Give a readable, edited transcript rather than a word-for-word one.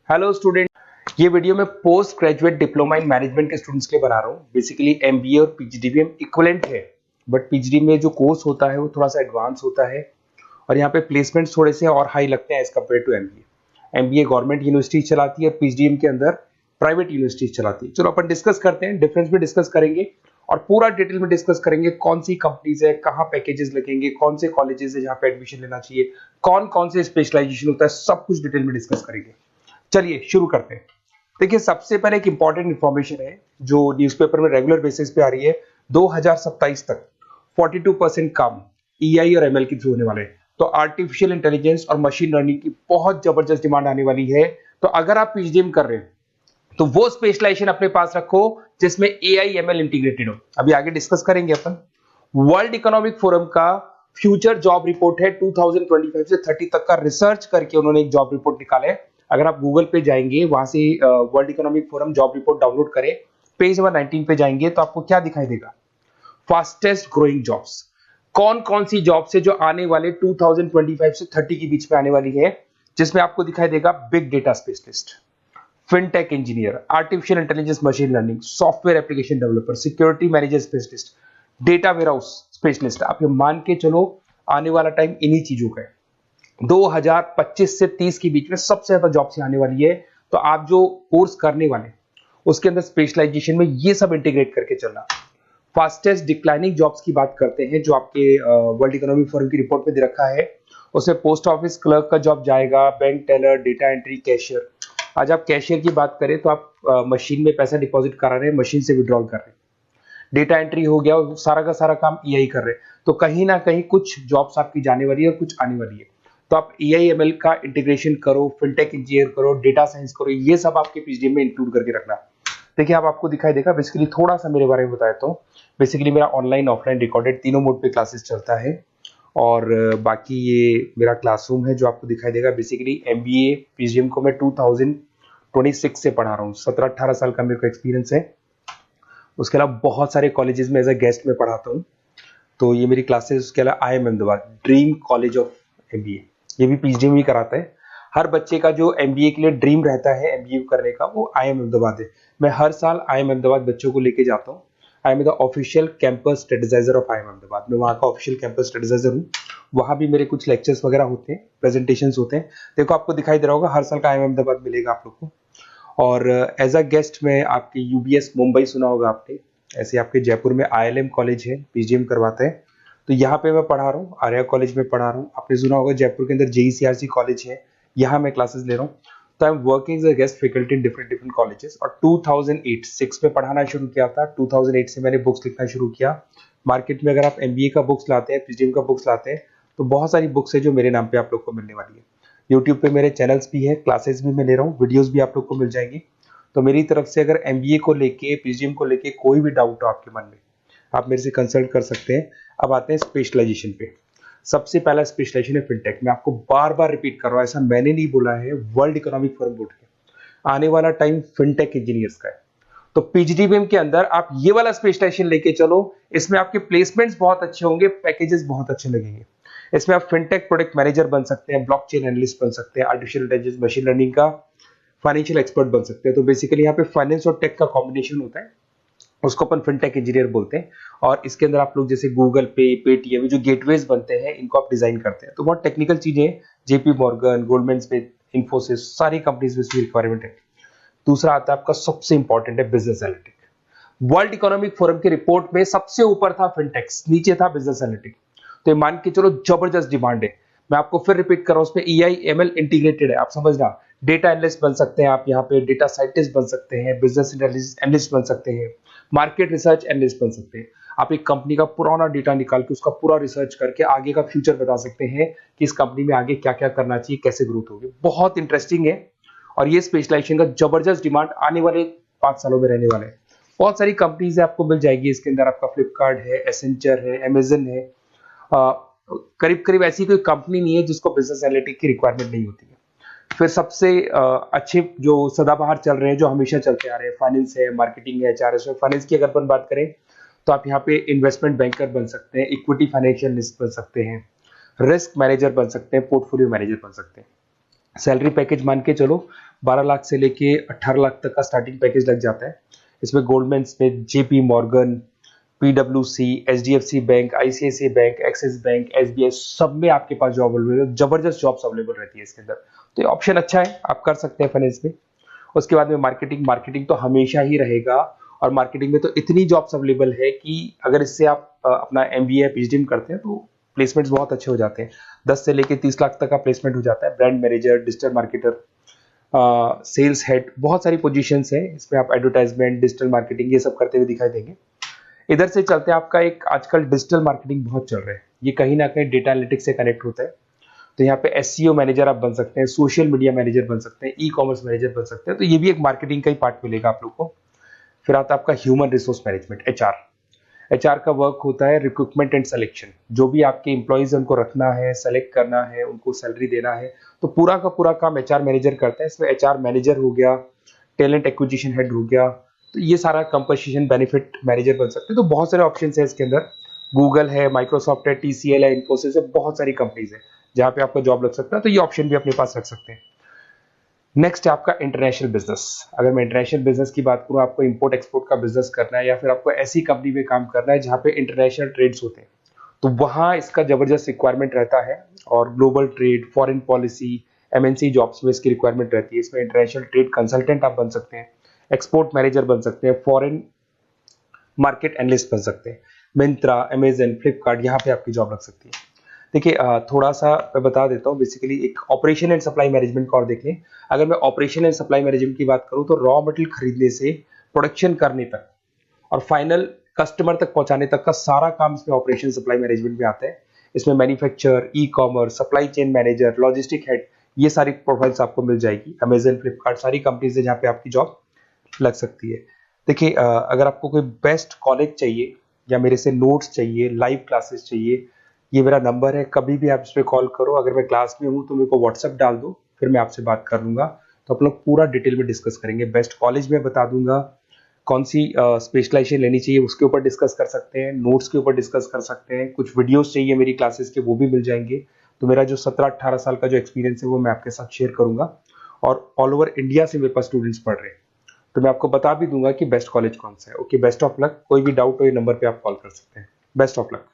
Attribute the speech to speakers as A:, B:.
A: Hello student. ये video मैं post graduate diploma in management के स्टूडेंट्स के लिए बना रहा हूँ। बेसिकली एमबीए और पीजीडीबीएम इक्विवेलेंट है, बट पीजीडी में जो कोर्स होता है वो थोड़ा सा एडवांस होता है और यहाँ पे प्लेसमेंट्स थोड़े से और हाई लगते हैं as compare to MBA. MBA government university चलाती है और पीजीडीएम के अंदर प्राइवेट यूनिवर्सिटी चलाती है। चलो अपन डिस्कस करते हैं, डिफरेंस भी डिस्कस करेंगे और पूरा डिटेल में डिस्कस करेंगे कौन सी कंपनीज है, कहाँ पैकेजेस लगेंगे, कौन से कॉलेजेस है जहाँ पे एडमिशन लेना चाहिए, कौन कौन से स्पेशलाइजेशन होता है, सब कुछ डिटेल में डिस्कस करेंगे। चलिए शुरू करते हैं। देखिए, सबसे पहले एक इंपॉर्टेंट इंफॉर्मेशन है जो न्यूज़पेपर में रेगुलर बेसिस पे आ रही है। 2027 तक 42% काम ईआई और एमएल के थ्रू होने वाले हैं। तो आर्टिफिशियल इंटेलिजेंस और मशीन लर्निंग की बहुत जबरदस्त डिमांड आने वाली है। तो अगर आप पीजीडीएम कर रहे हैं तो वो स्पेशलाइजेशन अपने पास रखो जिसमें एआई एमएल इंटीग्रेटेड हो। अभी आगे डिस्कस करेंगे अपन। वर्ल्ड इकोनॉमिक फोरम का फ्यूचर जॉब रिपोर्ट है 2025 से 30 तक का रिसर्च करके उन्होंने एक जॉब रिपोर्ट निकाला है। अगर आप गूगल पे जाएंगे, वहां से world economic forum job report download करें, पेज नंबर 19 पे जाएंगे तो आपको क्या दिखाई देगा? फास्टेस्ट ग्रोइंग जॉब्स, कौन कौन सी जॉब्स है जो आने वाले 2025 से 30 के बीच में आने वाली है, जिसमें आपको दिखाई देगा big data specialist, fintech engineer, artificial intelligence machine learning, software application developer, security manager specialist, data warehouse specialist. आप ये मान के चलो आने वाला टाइम इन्हीं चीजों का है। 2025 से 30 के बीच में सबसे ज्यादा जॉब्स आने वाली है। तो आप जो कोर्स करने वाले उसके अंदर स्पेशलाइजेशन में ये सब इंटीग्रेट करके चलना। फास्टेस्ट डिक्लाइनिंग जॉब्स की बात करते हैं जो आपके वर्ल्ड इकोनॉमिक फोरम की रिपोर्ट में दे रखा है। उसमें पोस्ट ऑफिस क्लर्क का जॉब जाएगा, bank teller, data entry, cashier. आज आप कैशियर की बात करें तो आप मशीन में पैसा डिपॉजिट करा रहे हैं, मशीन से विड्रॉल कर रहे हैं। डेटा एंट्री हो गया और सारा का सारा काम ईआई कर रहे हैं। तो कहीं ना कहीं कुछ जॉब्स आपकी जाने वाली है और कुछ आने वाली है। तो आप एआई एमएल का इंटीग्रेशन करो, फिनटेक इंजीनियर करो, डेटा साइंस करो, ये सब आपके पीजीडीएम में इंक्लूड करके रखना। देखिए, अब आपको दिखाई देगा। बेसिकली थोड़ा सा मेरे बारे में बताया तो बेसिकली मेरा ऑनलाइन ऑफलाइन रिकॉर्डेड तीनों मोड पे क्लासेस चलता है और बाकी ये मेरा क्लासरूम है जो आपको दिखाई देगा। बेसिकली एमबीए पीजीडीएम को मैं 2026 से पढ़ा रहा हूँ। 17-18 साल का मेरे को एक्सपीरियंस है। उसके अलावा बहुत सारे कॉलेजेस में एज अ गेस्ट में पढ़ाता हूँ। तो ये मेरी क्लासेस, उसके अलावा IIM Ahmedabad dream college of MBA, ये भी पीजीडीएम ही कराता है। हर बच्चे का जो एमबीए के लिए ड्रीम रहता है एमबीए करने का, वो IIM अहमदाबाद है। मैं हर साल IIM अहमदाबाद बच्चों को लेके जाता हूँ। I am the official campus strategiser of IIM Ahmedabad. मैं वहाँ का ऑफिशियल कैंपस स्ट्रेटेजाइजर हूँ। वहाँ भी मेरे कुछ लेक्चर्स वगैरह होते हैं, प्रेजेंटेशंस होते हैं। देखो, आपको दिखाई दे रहा होगा, हर साल का IIM अहमदाबाद मिलेगा आप लोग को। और एज अ गेस्ट में आपके यूबीएस मुंबई सुना होगा आपने, ऐसे आपके जयपुर में ILM कॉलेज है, पीजीडीएम करवाते हैं। तो यहाँ पे मैं पढ़ा रहा हूँ, आर्या कॉलेज में पढ़ा रहा हूँ। आपने सुना होगा जयपुर के अंदर JECRC कॉलेज है, यहाँ मैं क्लासेस ले रहा हूँ। तो I am working as a guest faculty in different different colleges. और 2008-6 में पढ़ाना शुरू किया था। 2008 से मैंने बुक्स लिखना शुरू किया। मार्केट में अगर आप एमबीए का बुक्स लाते हैं, पीजीडीएम का बुक्स लाते हैं, तो बहुत सारी बुक्स है जो मेरे नाम पे आप लोग को मिलने वाली है। यूट्यूब पे मेरे चैनल्स भी है, क्लासेस भी मैं ले रहा हूँ, वीडियोज भी आप लोग को मिल जाएंगी। तो मेरी तरफ से अगर एमबीए को लेके, पीजीडीएम को लेके कोई भी डाउट हो आपके मन में, आप मेरे से कंसल्ट कर सकते हैं। अब आते हैं स्पेशलाइजेशन पे। सबसे पहला स्पेशलाइजेशन है फिनटेक। मैं आपको बार बार रिपीट कर रहा हूँ, ऐसा मैंने नहीं बोला है, वर्ल्ड इकोनॉमिक फोरम बोर्ड के आने वाला टाइम फिनटेक इंजीनियर्स का है। तो पीजीडीबीएम के अंदर आप ये वाला स्पेशलाइजेशन लेके चलो। इसमें आपके प्लेसमेंट्स बहुत अच्छे होंगे, पैकेजेस बहुत अच्छे लगेंगे। इसमें आप फिनटेक प्रोडक्ट मैनेजर बन सकते हैं, ब्लॉकचेन एनालिस्ट बन सकते हैं, आर्टिफिशियल इंटेलिजेंस मशीन लर्निंग का फाइनेंशियल एक्सपर्ट बन सकते हैं। तो बेसिकली यहाँ पे फाइनेंस और टेक का कॉम्बिनेशन होता है, उसको अपन फिनटेक इंजीनियर बोलते हैं। और इसके अंदर आप लोग जैसे गूगल पे, पेटीएम, जो गेटवेज बनते हैं, इनको आप डिजाइन करते हैं। तो बहुत टेक्निकल चीजें हैं। JP Morgan, Goldman Smith, Infosys, सारी कंपनीज में इसकी रिक्वायरमेंट है। दूसरा आता है आपका सबसे इंपॉर्टेंट है business analytic. World economic forum की रिपोर्ट में सबसे ऊपर था फिनटेक्स, नीचे था बिजनेस एनालिटिक। तो ये मान के चलो जबरदस्त डिमांड है। मैं आपको फिर रिपीट कर रहा हूं, उसमें ईआई एमएल इंटीग्रेटेड है। आप समझना, डेटा एनालिस्ट बन सकते हैं आप, यहाँ पे डेटा साइंटिस्ट बन सकते हैं, बिजनेस एनालिस्ट बन सकते हैं, मार्केट रिसर्च एनालिस्ट बन सकते हैं। आप एक कंपनी का पुराना डेटा निकाल के उसका पूरा रिसर्च करके आगे का फ्यूचर बता सकते हैं कि इस कंपनी में आगे क्या क्या करना चाहिए, कैसे ग्रोथ होगी। बहुत इंटरेस्टिंग है और ये स्पेशलाइजेशन का जबरदस्त डिमांड आने वाले 5 सालों में रहने वाले हैं। बहुत सारी कंपनीज आपको मिल जाएगी इसके अंदर। आपका फ्लिपकार्ट है, एसेंचर है, अमेजन है। करीब करीब ऐसी कोई कंपनी नहीं है जिसको बिजनेस एनालिटिक की रिक्वायरमेंट नहीं होती है। फिर सबसे अच्छे जो सदाबहार चल रहे हैं, जो हमेशा चलते आ रहे हैं, फाइनेंस है, मार्केटिंग है, HRS है। फाइनेंस की अगर अपन बात करें तो आप यहाँ पे इन्वेस्टमेंट बैंकर बन सकते हैं, इक्विटी फाइनेंशियल एनालिस्ट बन सकते हैं, रिस्क मैनेजर बन सकते हैं, पोर्टफोलियो मैनेजर बन सकते हैं। सैलरी पैकेज मान के चलो 12 लाख से लेके 18 लाख तक का स्टार्टिंग पैकेज लग जाता है। इसमें गोल्डमैन स्मिथ, जेपी मॉर्गन, पीडब्ल्यूसी, HDFC Bank, ICICI Bank, Axis Bank, SBI, सब में आपके पास जॉब अवेलेबल है। जबरदस्त जॉब्स अवेलेबल रहती है इसके अंदर, तो ये ऑप्शन अच्छा है, आप कर सकते हैं फाइनेंस में। उसके बाद में मार्केटिंग, मार्केटिंग तो हमेशा ही रहेगा, और मार्केटिंग में तो इतनी जॉब्स अवेलेबल है कि अगर इससे आप अपना एमबीए या पीएचडी में करते हैं तो प्लेसमेंट्स बहुत अच्छे हो जाते हैं। 10 से लेके 30 लाख तक का प्लेसमेंट हो जाता है। Brand manager, digital marketer, sales head, बहुत सारी पोजीशंस हैं इसमें। आप एडवर्टाइजमेंट, डिजिटल मार्केटिंग ये सब करते हुए दिखाई देंगे। इधर से चलते हैं, आपका एक आजकल डिजिटल मार्केटिंग बहुत चल रहा है, ये कहीं ना कहीं डेटा एनालिटिक्स से कनेक्ट होता है। तो यहाँ पे एसईओ मैनेजर आप बन सकते हैं, सोशल मीडिया मैनेजर बन सकते हैं, ई कॉमर्स मैनेजर बन सकते हैं, तो ये भी एक मार्केटिंग का ही पार्ट मिलेगा आप लोग को। फिर आता है आपका human resource management, HR. HR का वर्क होता है रिक्रूटमेंट एंड सिलेक्शन। जो भी आपके एम्प्लॉइज है उनको रखना है, सेलेक्ट करना है, उनको सैलरी देना है, तो पूरा का पूरा काम एचआर मैनेजर करता है। इसमें एचआर मैनेजर हो गया, टैलेंट एक्विजिशन हेड हो गया, तो ये सारा कंपोजिशन बेनिफिट मैनेजर बन सकते हैं। तो बहुत सारे ऑप्शन है इसके अंदर। गूगल है, माइक्रोसॉफ्ट है, टीसीएल है, इन्फोसिस है, बहुत सारी कंपनीज है जहाँ पे आपका जॉब लग सकता है, तो ये ऑप्शन भी अपने पास रख सकते हैं। नेक्स्ट है आपका इंटरनेशनल बिजनेस। अगर मैं इंटरनेशनल बिजनेस की बात करूँ, आपको इंपोर्ट एक्सपोर्ट का बिजनेस करना है या फिर आपको ऐसी कंपनी में काम करना है जहाँ पे इंटरनेशनल ट्रेड्स होते हैं, तो वहाँ इसका जबरदस्त रिक्वायरमेंट रहता है। और global trade, foreign policy, MNC jobs में इसकी रिक्वायरमेंट रहती है। इसमें इंटरनेशनल ट्रेड कंसल्टेंट आप बन सकते हैं, एक्सपोर्ट मैनेजर बन सकते हैं, फॉरेन मार्केट एनालिस्ट बन सकते हैं। मिंत्रा, अमेजन, फ्लिपकार्ट, यहाँ पे आपकी जॉब लग सकती है। देखिए थोड़ा सा मैं बता देता हूँ। बेसिकली एक ऑपरेशन एंड सप्लाई मैनेजमेंट का और देख लें। अगर मैं ऑपरेशन एंड सप्लाई मैनेजमेंट की बात करूँ तो रॉ मटेरियल खरीदने से प्रोडक्शन करने तक और फाइनल कस्टमर तक पहुंचाने तक का सारा काम इसमें ऑपरेशन सप्लाई मैनेजमेंट में आता है। इसमें manufacture, e commerce, supply chain manager, logistic head, ये सारी प्रोफाइल्स आपको मिल जाएगी। अमेजन, फ्लिपकार्ट, सारी कंपनीज है जहाँ पे आपकी जॉब लग सकती है। देखिए अगर आपको कोई बेस्ट कॉलेज चाहिए या मेरे से नोट्स चाहिए, लाइव क्लासेस चाहिए, ये मेरा नंबर है, कभी भी आप इस पर कॉल करो। अगर मैं क्लास में हूँ तो मेरे को व्हाट्सएप डाल दो, फिर मैं आपसे बात कर लूंगा। तो आप लोग पूरा डिटेल में डिस्कस करेंगे। बेस्ट कॉलेज में बता दूंगा, कौन सी स्पेशलाइजेशन लेनी चाहिए उसके ऊपर डिस्कस कर सकते हैं, नोट्स के ऊपर डिस्कस कर सकते हैं, कुछ वीडियोस चाहिए मेरी क्लासेस के वो भी मिल जाएंगे। तो मेरा जो 17-18 साल का जो एक्सपीरियंस है वो मैं आपके साथ शेयर करूंगा। और ऑल ओवर इंडिया से मेरे पास स्टूडेंट्स पढ़ रहे हैं, तो मैं आपको बता भी दूंगा कि बेस्ट कॉलेज कौन सा है। Okay, best of luck. कोई भी डाउट हो ये नंबर पे आप कॉल कर सकते हैं। Best of luck.